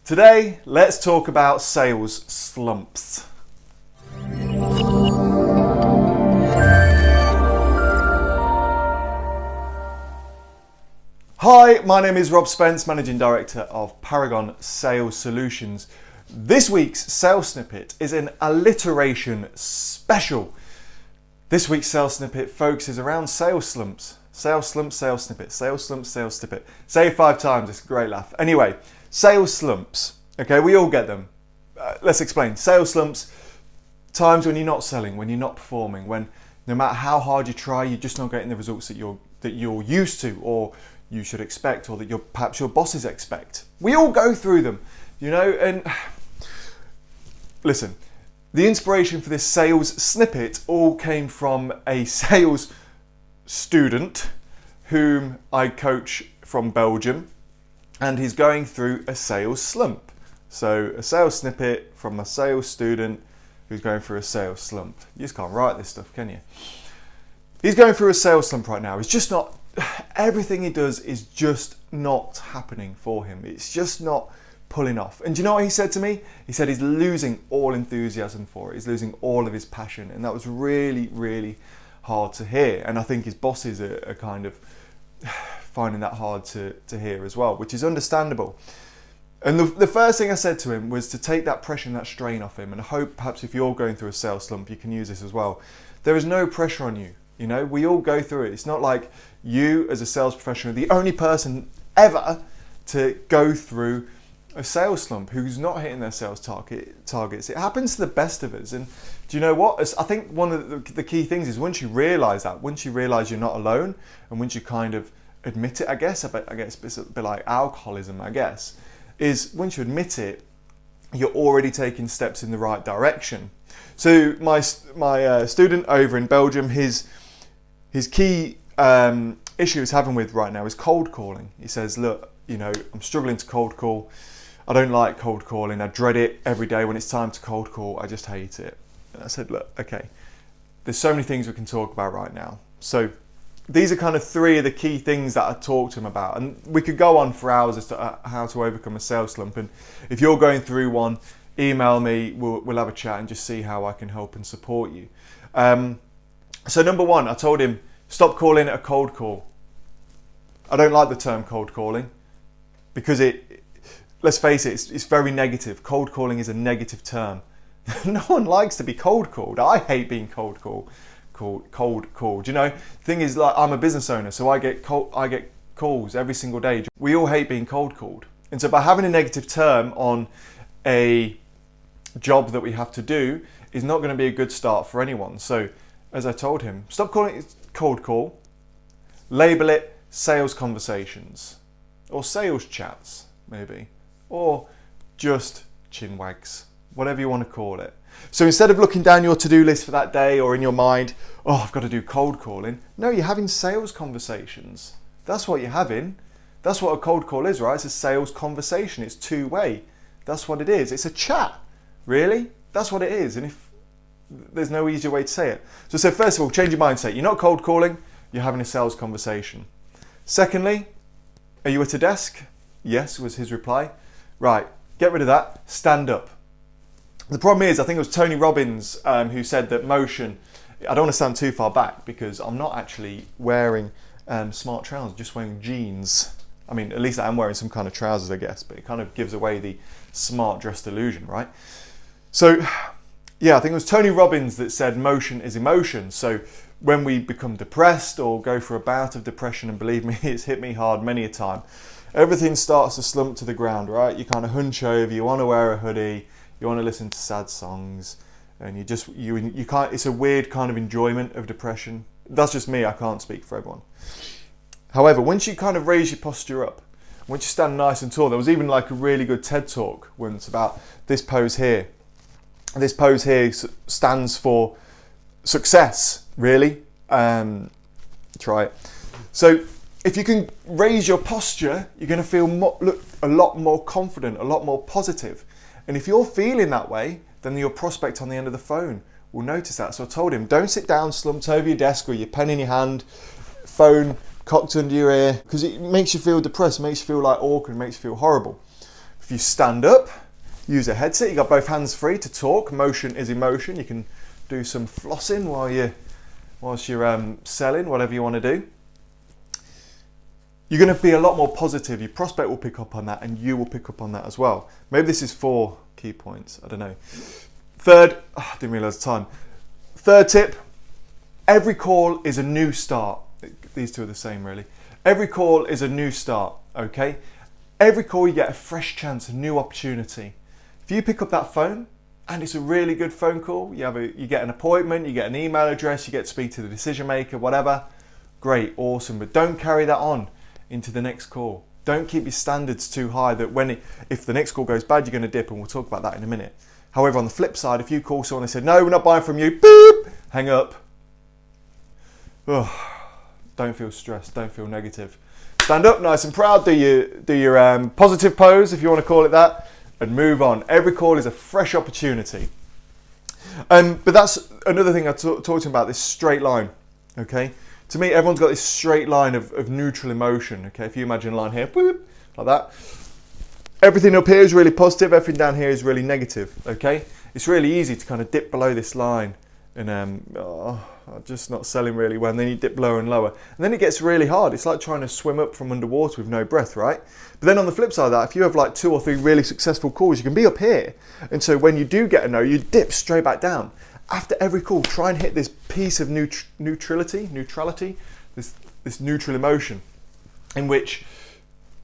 Today, let's talk about sales slumps. Hi, my name is Rob Spence, Managing Director of Paragon Sales Solutions. This week's sales snippet is an alliteration special. This week's sales snippet focuses around sales slumps. Sales slump, sales snippet, sales slump, sales snippet. Say it 5 times, it's a great laugh. Anyway, sales slumps. Okay, we all get them. Let's explain. Sales slumps, times when you're not selling, when you're not performing, when no matter how hard you try, you're just not getting the results that you're used to, or you should expect, or that perhaps your bosses expect. We all go through them, you know. And listen, the inspiration for this sales snippet all came from a sales student whom I coach from Belgium, and he's going through a sales slump. So a sales snippet from a sales student who's going through a sales slump. You just can't write this stuff, can you? He's going through a sales slump right now. It's just not, everything he does is just not happening for him. It's just not pulling off. And do you know what he said to me? He said he's losing all enthusiasm for it. He's losing all of his passion. And that was really, really hard to hear. And I think his bosses are kind of finding that hard to hear as well, which is understandable. And the first thing I said to him was to take that pressure and that strain off him. And I hope perhaps if you're going through a sales slump, you can use this as well. There is no pressure on you. You know, we all go through it. It's not like you as a sales professional are the only person ever to go through a sales slump who's not hitting their sales targets. It happens to the best of us. And do you know what? I think one of the key things is once you realise that, once you realise you're not alone, and once you kind of admit it, I guess it's a bit like alcoholism, I guess, is once you admit it, you're already taking steps in the right direction. So my student over in Belgium, his key issue he's having with right now is cold calling. He says, look, you know, I'm struggling to cold call. I don't like cold calling. I dread it every day when it's time to cold call. I just hate it. And I said, look, okay, there's so many things we can talk about right now. So these are kind of 3 of the key things that I talked to him about. And we could go on for hours as to how to overcome a sales slump. And if you're going through one, email me, we'll have a chat and just see how I can help and support you. So number 1, I told him, stop calling it a cold call. I don't like the term cold calling because let's face it, it's very negative. Cold calling is a negative term. No one likes to be cold called. I hate being cold called. You know, thing is, like, I'm a business owner, so I get calls every single day. We all hate being cold called. And so by having a negative term on a job that we have to do is not going to be a good start for anyone. So as I told him, stop calling it cold call, label it sales conversations or sales chats maybe, or just chin wags, whatever you want to call it. So instead of looking down your to-do list for that day or in your mind, oh, I've got to do cold calling, no, you're having sales conversations. That's what you're having. That's what a cold call is, right? It's a sales conversation. It's two-way. That's what it is. It's a chat, really. That's what it is. And if there's no easier way to say it. So first of all, change your mindset. You're not cold calling, you're having a sales conversation. Secondly, are you at a desk? Yes, was his reply. Right, get rid of that, stand up. The problem is, I think it was Tony Robbins who said that motion, I don't want to stand too far back because I'm not actually wearing smart trousers, just wearing jeans. I mean, at least I am wearing some kind of trousers, I guess, but it kind of gives away the smart dressed illusion, right? So, yeah, I think it was Tony Robbins that said motion is emotion. So when we become depressed or go through a bout of depression, and believe me, it's hit me hard many a time, everything starts to slump to the ground, right? You kind of hunch over, you want to wear a hoodie, you want to listen to sad songs, and you can't, it's a weird kind of enjoyment of depression. That's just me, I can't speak for everyone. However, once you kind of raise your posture up, once you stand nice and tall, there was even like a really good TED talk once about this pose here. This pose here stands for success, really. Try it. So if you can raise your posture, you're going to feel look a lot more confident, a lot more positive. And if you're feeling that way, then your prospect on the end of the phone will notice that. So I told him, don't sit down slumped over your desk with your pen in your hand, phone cocked under your ear, because it makes you feel depressed, makes you feel like awkward, makes you feel horrible. If you stand up, use a headset. You got both hands free to talk. Motion is emotion. You can do some flossing whilst you're selling, whatever you want to do. You're going to be a lot more positive. Your prospect will pick up on that, and you will pick up on that as well. Maybe this is 4 key points. I don't know. Third, I didn't realise the time. Third tip, every call is a new start. These two are the same, really. Every call is a new start, okay? Every call you get a fresh chance, a new opportunity. If you pick up that phone, and it's a really good phone call, you get an appointment, you get an email address, you get to speak to the decision maker, whatever, great, awesome. But don't carry that on into the next call. Don't keep your standards too high that if the next call goes bad, you're going to dip, and we'll talk about that in a minute. However, on the flip side, if you call someone and say, no, we're not buying from you, boop, hang up. Ugh, don't feel stressed, don't feel negative. Stand up nice and proud, do your positive pose, if you want to call it that, and move on. Every call is a fresh opportunity. But that's another thing I talked about, this straight line, okay? To me, everyone's got this straight line of neutral emotion, okay? If you imagine a line here, whoop, like that. Everything up here is really positive, everything down here is really negative, okay? It's really easy to kind of dip below this line and I'm just not selling really well, and then you dip lower and lower. And then it gets really hard. It's like trying to swim up from underwater with no breath, right? But then on the flip side of that, if you have like 2 or 3 really successful calls, you can be up here. And so when you do get a no, you dip straight back down. After every call, try and hit this piece of neutrality, this neutral emotion, in which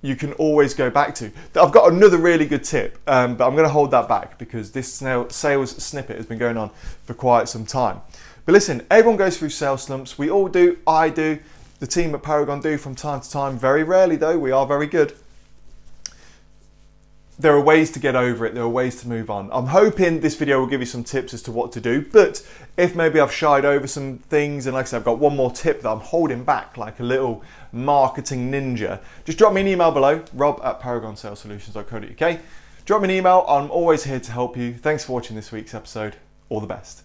you can always go back to. I've got another really good tip, but I'm going to hold that back because this sales snippet has been going on for quite some time. But listen, everyone goes through sales slumps. We all do, I do, the team at Paragon do from time to time. Very rarely though, we are very good. There are ways to get over it. There are ways to move on. I'm hoping this video will give you some tips as to what to do, but if maybe I've shied over some things, and like I said, I've got one more tip that I'm holding back like a little marketing ninja, just drop me an email below, rob@paragonsalesolutions.co.uk. Drop me an email. I'm always here to help you. Thanks for watching this week's episode. All the best.